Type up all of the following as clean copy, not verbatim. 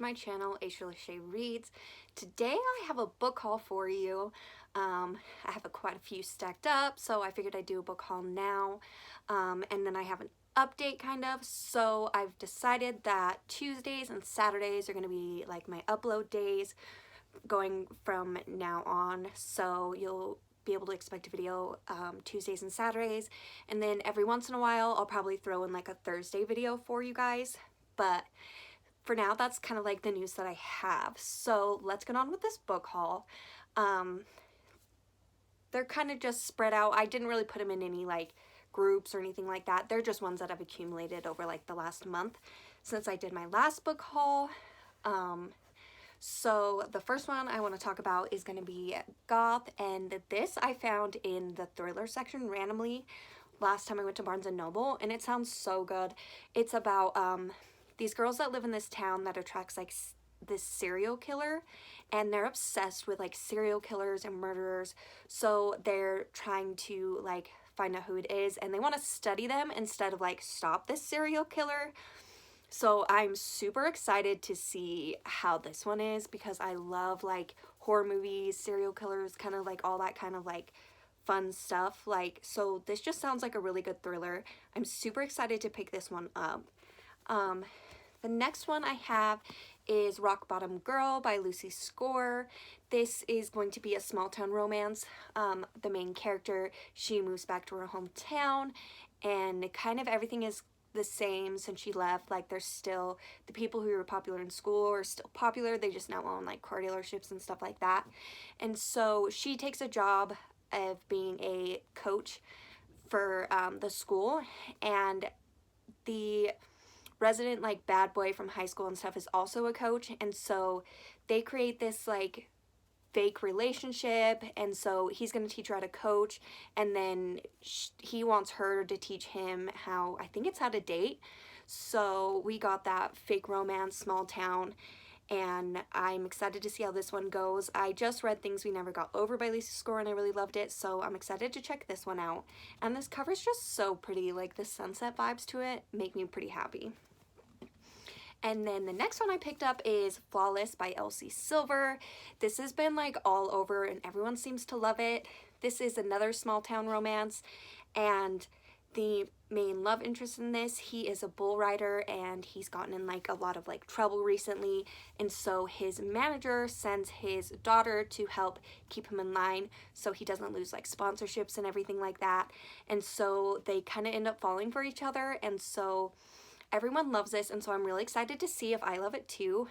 my channel, Aisha Lachey Reads. Today I have a book haul for you. I have quite a few stacked up, so I figured I'd do a book haul now. And then I have an update kind of, so I've decided that Tuesdays and Saturdays are going to be like my upload days going from now on, so you'll be able to expect a video Tuesdays and Saturdays, and then every once in a while I'll probably throw in like a Thursday video for you guys, but for now that's kind of like the news that I have. So let's get on with this book haul. They're kind of just spread out. I didn't really put them in any like groups or anything like that. They're just ones that I've accumulated over like the last month since I did my last book haul. So the first one I want to talk about is going to be Goth, and this I found in the thriller section randomly last time I went to Barnes & Noble, and it sounds so good. It's about these girls that live in this town that attracts like this serial killer, and they're obsessed with like serial killers and murderers, so they're trying to like find out who it is, and they want to study them instead of like stop this serial killer. So I'm super excited to see how this one is, because I love like horror movies, serial killers, kind of like all that kind of like fun stuff. Like, so this just sounds like a really good thriller. I'm super excited to pick this one up. The next one I have is Rock Bottom Girl by Lucy Score. This is going to be a small town romance. The main character, she moves back to her hometown, and kind of everything is the same since she left. Like, there's still the people who were popular in school are still popular. They just now own like car dealerships and stuff like that. And so she takes a job of being a coach for the school, and the resident like bad boy from high school and stuff is also a coach, and so they create this like fake relationship, and so he's going to teach her how to coach, and then he wants her to teach him how, I think it's how to date. So we got that fake romance, small town, and I'm excited to see how this one goes. I just read Things We Never Got Over by Lucy Score, and I really loved it, so I'm excited to check this one out. And this cover's just so pretty. Like, the sunset vibes to it make me pretty happy. And then the next one I picked up is Flawless by Elsie Silver. This has been like all over and everyone seems to love it. This is another small town romance, and the main love interest in this, he is a bull rider, and he's gotten in like a lot of like trouble recently, and so his manager sends his daughter to help keep him in line so he doesn't lose like sponsorships and everything like that. And so they kind of end up falling for each other, and so everyone loves this, and so I'm really excited to see if I love it too.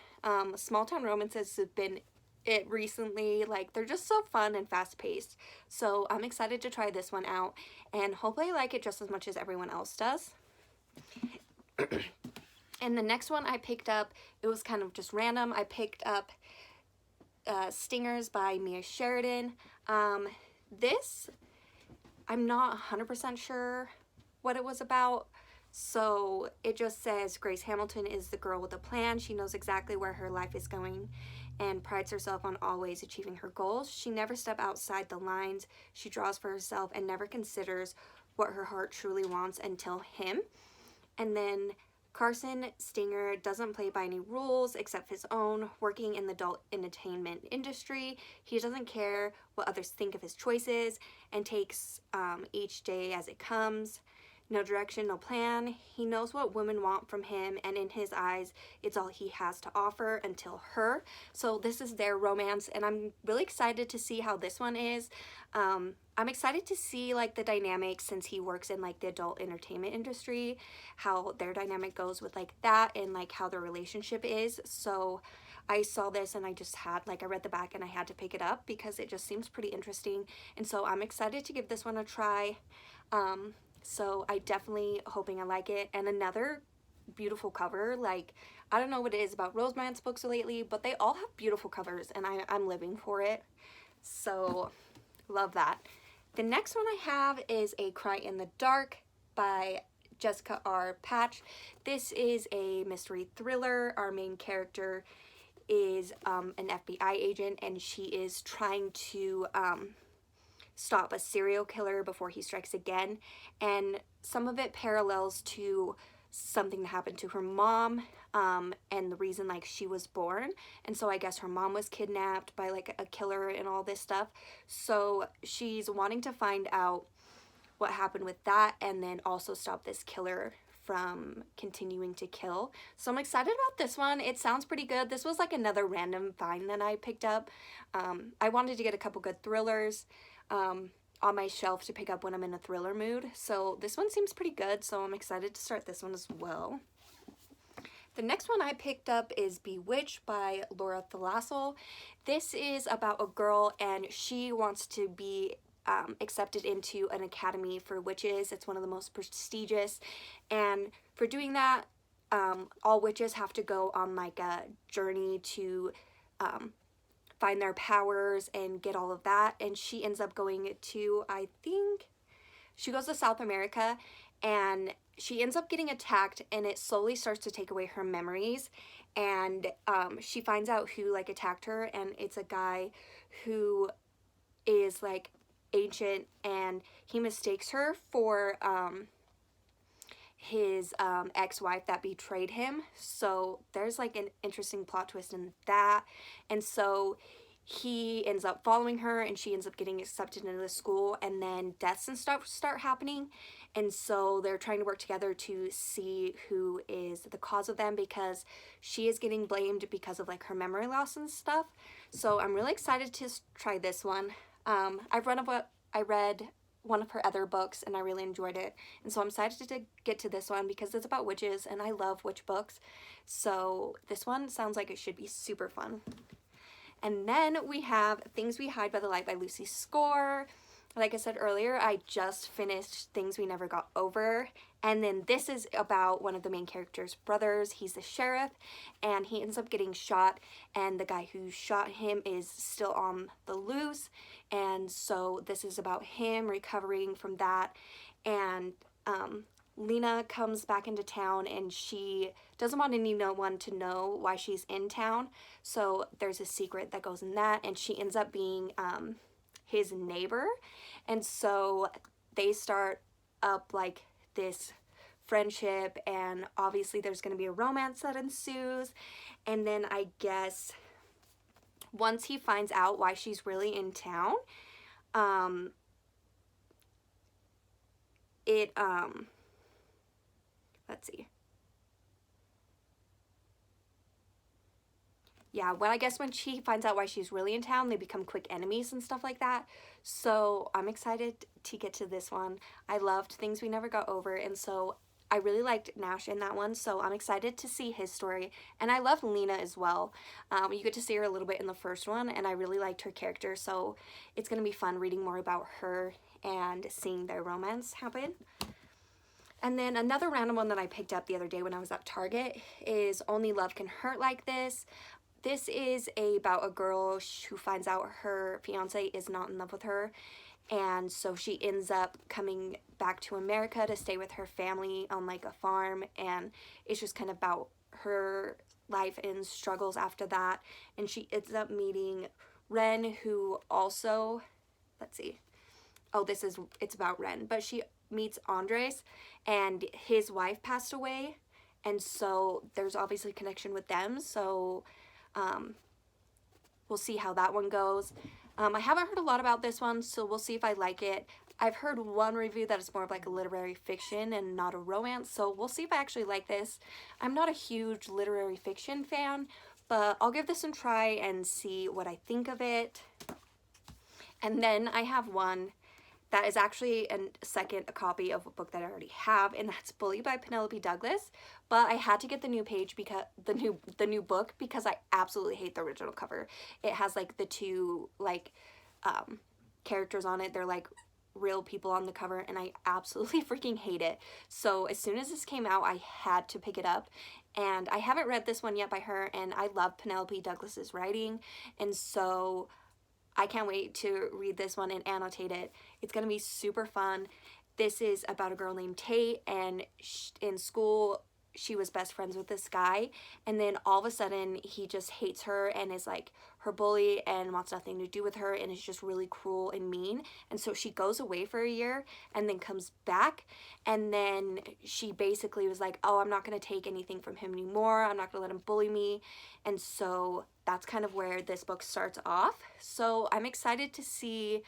Small town romances have been it recently. Like, they're just so fun and fast paced, so I'm excited to try this one out, and hopefully I like it just as much as everyone else does. And the next one I picked up, it was kind of just random. I picked up Stingers by Mia Sheridan. This, I'm not 100% sure what it was about. So it just says Grace Hamilton is the girl with a plan. She knows exactly where her life is going and prides herself on always achieving her goals. She never steps outside the lines. She draws for herself and never considers what her heart truly wants until him. And then Carson Stinger doesn't play by any rules except his own. Working in the adult entertainment industry, he doesn't care what others think of his choices and takes each day as it comes. No direction, no plan. He knows what women want from him, and in his eyes, it's all he has to offer until her. So this is their romance, and I'm really excited to see how this one is. I'm excited to see like the dynamics, since he works in like the adult entertainment industry, how their dynamic goes with like that, and like how their relationship is. So I saw this and I just had like, I read the back and I had to pick it up because it just seems pretty interesting, and so I'm excited to give this one a try. So I definitely hoping I like it. And another beautiful cover. Like, I don't know what it is about romance books lately, but they all have beautiful covers, and I'm living for it. So love that. The next one I have is A Cry in the Dark by Jessica R. Patch. This is a mystery thriller. Our main character is an FBI agent, and she is trying to stop a serial killer before he strikes again, and some of it parallels to something that happened to her mom, and the reason like she was born. And so I guess her mom was kidnapped by like a killer and all this stuff. So she's wanting to find out what happened with that, and then also stop this killer from continuing to kill. So I'm excited about this one. It sounds pretty good. This was like another random find that I picked up. I wanted to get a couple good thrillers on my shelf to pick up when I'm in a thriller mood. So this one seems pretty good, so I'm excited to start this one as well. The next one I picked up is Bewitched by Laura Thalassel. This is about a girl, and she wants to be accepted into an academy for witches. It's one of the most prestigious, and for doing that, all witches have to go on like a journey to find their powers and get all of that. And she ends up going to, I think she goes to South America, and she ends up getting attacked, and it slowly starts to take away her memories. And she finds out who like attacked her, and it's a guy who is like ancient, and he mistakes her for his ex-wife that betrayed him. So there's like an interesting plot twist in that. And so he ends up following her, and she ends up getting accepted into the school, and then deaths and stuff start happening. And so they're trying to work together to see who is the cause of them, because she is getting blamed because of like her memory loss and stuff. So I'm really excited to try this one. I read one of her other books, and I really enjoyed it, and so I'm excited to get to this one because it's about witches, and I love witch books. So this one sounds like it should be super fun. And then we have Things We Hide by the Light by Lucy Score. Like I said earlier, I just finished Things We Never Got Over. And then this is about one of the main character's brothers. He's the sheriff, and he ends up getting shot, and the guy who shot him is still on the loose. And so this is about him recovering from that. And Lena comes back into town, and she doesn't want anyone to know why she's in town. So there's a secret that goes in that, and she ends up being his neighbor. And so they start up like this friendship, and obviously there's going to be a romance that ensues. And then I guess once he finds out why she's really in town, let's see. Yeah, I guess when she finds out why she's really in town, they become quick enemies and stuff like that. So I'm excited to get to this one. I loved Things We Never Got Over, and so I really liked Nash in that one, so I'm excited to see his story. And I love Lena as well. You get to see her a little bit in the first one, and I really liked her character, so it's going to be fun reading more about her and seeing their romance happen. And then another random one that I picked up the other day when I was at Target is Only Love Can Hurt Like This. This is about a girl who finds out her fiance is not in love with her, and so she ends up coming back to America to stay with her family on like a farm, and it's just kind of about her life and struggles after that. And she ends up meeting Ren, who also, let's see, oh, it's about Ren, but she meets Andres, and his wife passed away, and so there's obviously a connection with them. So we'll see how that one goes. I haven't heard a lot about this one, so we'll see if I like it. I've heard one review that it's more of like a literary fiction and not a romance, so we'll see if I actually like this. I'm not a huge literary fiction fan, but I'll give this a try and see what I think of it. And then I have one that is actually a second copy of a book that I already have, and that's Bully by Penelope Douglas. But I had to get the new page because the new book, because I absolutely hate the original cover. It has like the two like characters on it. They're like real people on the cover, and I absolutely freaking hate it. So as soon as this came out, I had to pick it up. And I haven't read this one yet by her, and I love Penelope Douglas's writing, and so I can't wait to read this one and annotate it. It's going to be super fun. This is about a girl named Tate, and in school she was best friends with this guy, and then all of a sudden he just hates her and is like her bully and wants nothing to do with her and is just really cruel and mean. And so she goes away for a year and then comes back, and then she basically was like, oh, I'm not going to take anything from him anymore. I'm not going to let him bully me. And so that's kind of where this book starts off. So I'm excited to see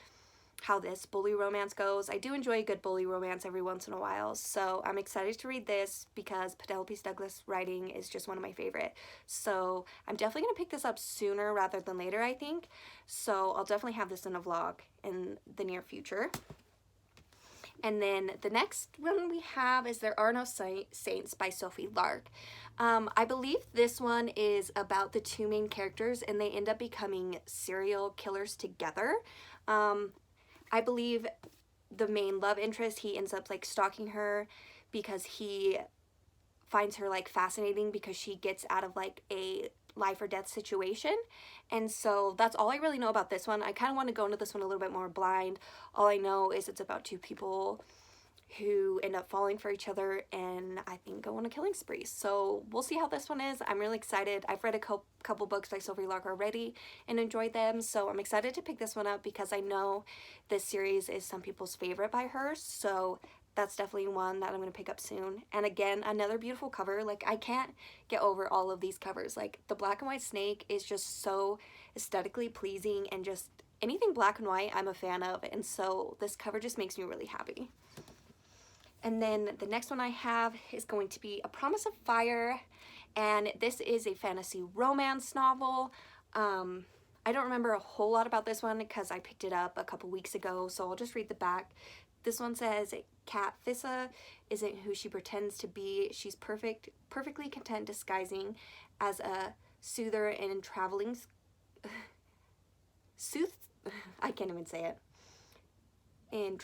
how this bully romance goes. I do enjoy a good bully romance every once in a while, so I'm excited to read this because Penelope Douglas writing is just one of my favorite. So I'm definitely going to pick this up sooner rather than later, I think. So I'll definitely have this in a vlog in the near future. And then the next one we have is There Are No Saints by Sophie Lark. I believe this one is about the two main characters and they end up becoming serial killers together. I believe the main love interest, he ends up like stalking her because he finds her like fascinating because she gets out of like a life or death situation. And so that's all I really know about this one. I kind of want to go into this one a little bit more blind. All I know is it's about two people who end up falling for each other and I think go on a killing spree. So we'll see how this one is. I'm really excited. I've read a couple books by Sophie Lark already and enjoyed them, so I'm excited to pick this one up because I know this series is some people's favorite by her, so that's definitely one that I'm going to pick up soon. And again, another beautiful cover. Like, I can't get over all of these covers. Like, the black and white snake is just so aesthetically pleasing, and just anything black and white I'm a fan of, and so this cover just makes me really happy. And then the next one I have is going to be A Promise of Fire, and this is a fantasy romance novel. I don't remember a whole lot about this one because I picked it up a couple weeks ago, so I'll just read the back. This one says, Kat Fissa isn't who she pretends to be. She's perfectly content disguising as a soother and traveling... I can't even say it. In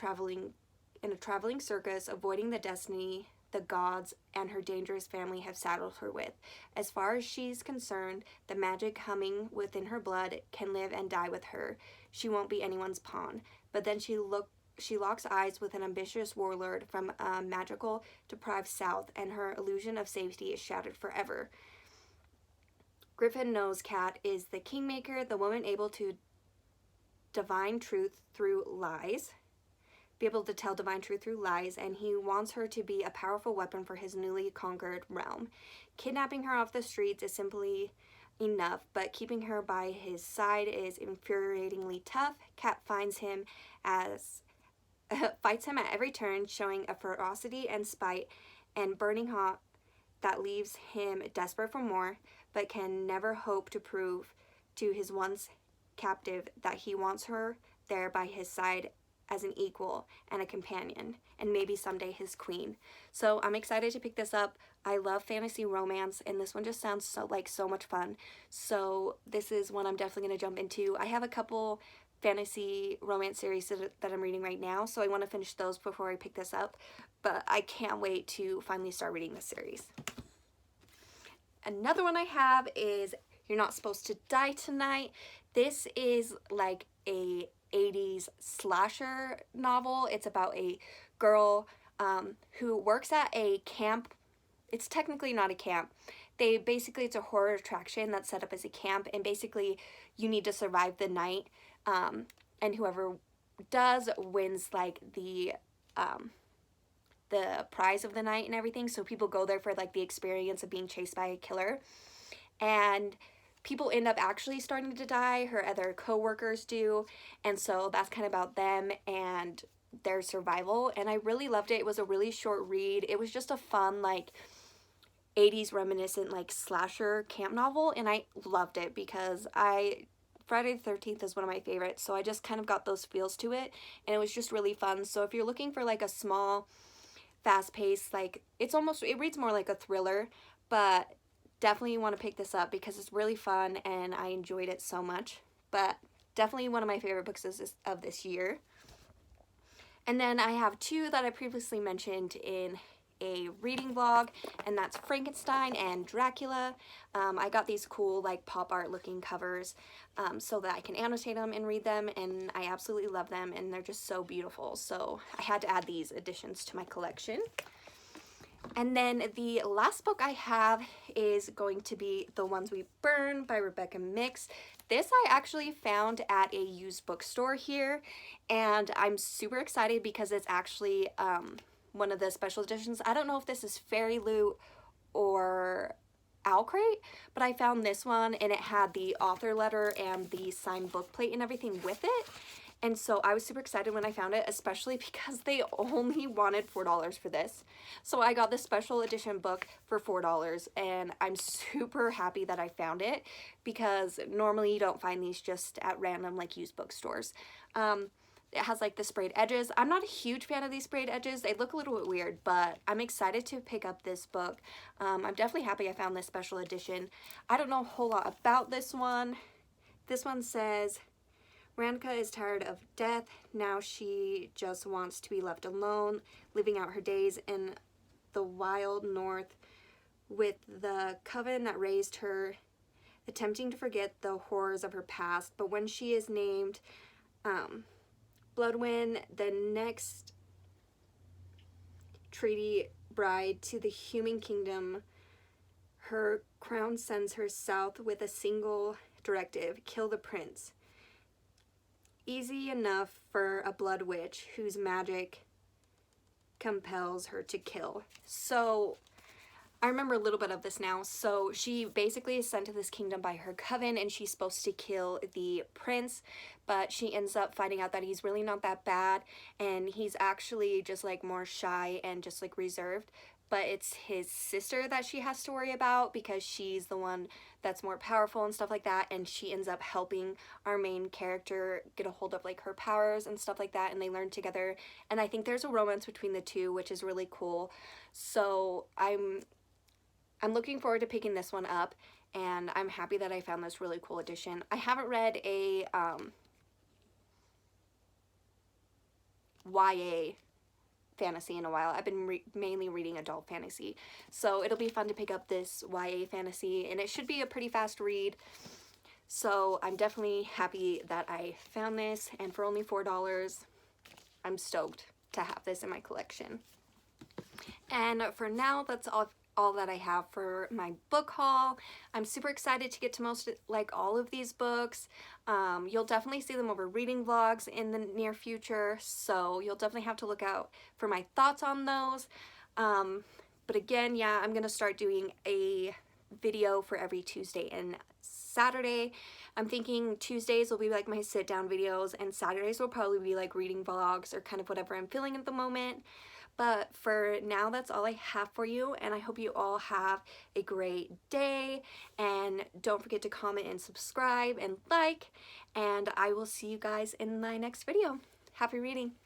a traveling circus, avoiding the destiny the gods and her dangerous family have saddled her with. As far as she's concerned, the magic humming within her blood can live and die with her. She won't be anyone's pawn. But then she locks eyes with an ambitious warlord from a magical, deprived south, and her illusion of safety is shattered forever. Griffin knows Kat is the kingmaker, the woman able to divine truth through lies. Be able to tell divine truth through lies, and he wants her to be a powerful weapon for his newly conquered realm. Kidnapping her off the streets is simply enough, but keeping her by his side is infuriatingly tough. Kat fights him at every turn, showing a ferocity and spite and burning hot that leaves him desperate for more, but can never hope to prove to his once captive that he wants her there by his side as an equal and a companion, and maybe someday his queen. So I'm excited to pick this up. I love fantasy romance, and this one just sounds so much fun. So this is one I'm definitely going to jump into. I have a couple fantasy romance series that I'm reading right now, so I want to finish those before I pick this up, but I can't wait to finally start reading this series. Another one I have is You're Not Supposed to Die Tonight. This is like a 80s slasher novel. It's about a girl who works at a camp. It's technically not a camp. It's a horror attraction that's set up as a camp, and basically you need to survive the night, and whoever does wins like the prize of the night and everything. So people go there for like the experience of being chased by a killer, and people end up actually starting to die. Her other co-workers do, and so that's kind of about them and their survival. And I really loved it. It was a really short read. It was just a fun like 80s reminiscent like slasher camp novel, and I loved it because Friday the 13th is one of my favorites, so I just kind of got those feels to it, and it was just really fun. So if you're looking for like a small, fast-paced, like it reads more like a thriller, but definitely want to pick this up because it's really fun and I enjoyed it so much. But definitely one of my favorite books of this year. And then I have two that I previously mentioned in a reading vlog, and that's Frankenstein and Dracula. I got these cool like pop art looking covers so that I can annotate them and read them, and I absolutely love them, and they're just so beautiful. So I had to add these additions to my collection. And then the last book I have is going to be The Ones We Burn by Rebecca Mix. This I actually found at a used bookstore here, and I'm super excited because it's actually one of the special editions. I don't know if this is Fairy Loot or Owlcrate, but I found this one and it had the author letter and the signed book plate and everything with it. And so I was super excited when I found it, especially because they only wanted $4 for this. So I got this special edition book for $4, and I'm super happy that I found it because normally you don't find these just at random like used bookstores. It has like the sprayed edges. I'm not a huge fan of these sprayed edges. They look a little bit weird, but I'm excited to pick up this book. I'm definitely happy I found this special edition. I don't know a whole lot about this one. This one says, Ranka is tired of death. Now she just wants to be left alone, living out her days in the wild north with the coven that raised her, attempting to forget the horrors of her past. But when she is named Bloodwind, the next treaty bride to the human kingdom, her crown sends her south with a single directive: kill the prince. Easy enough for a blood witch whose magic compels her to kill. So I remember a little bit of this now. So she basically is sent to this kingdom by her coven, and she's supposed to kill the prince, but she ends up finding out that he's really not that bad, and he's actually just like more shy and just like reserved. But it's his sister that she has to worry about because she's the one that's more powerful and stuff like that, and she ends up helping our main character get a hold of like her powers and stuff like that, and they learn together. And I think there's a romance between the two, which is really cool. So I'm looking forward to picking this one up, and I'm happy that I found this really cool edition. I haven't read a YA fantasy in a while. I've been mainly reading adult fantasy, so it'll be fun to pick up this YA fantasy, and it should be a pretty fast read. So I'm definitely happy that I found this, and for only $4, I'm stoked to have this in my collection. And for now, that's all that I have for my book haul. I'm super excited to get to most, like, all of these books. You'll definitely see them over reading vlogs in the near future, so you'll definitely have to look out for my thoughts on those. But again, yeah, I'm gonna start doing a video for every Tuesday and Saturday. I'm thinking Tuesdays will be like my sit down videos, and Saturdays will probably be like reading vlogs or kind of whatever I'm feeling at the moment. But for now, that's all I have for you, and I hope you all have a great day, and don't forget to comment and subscribe and like, and I will see you guys in my next video. Happy reading!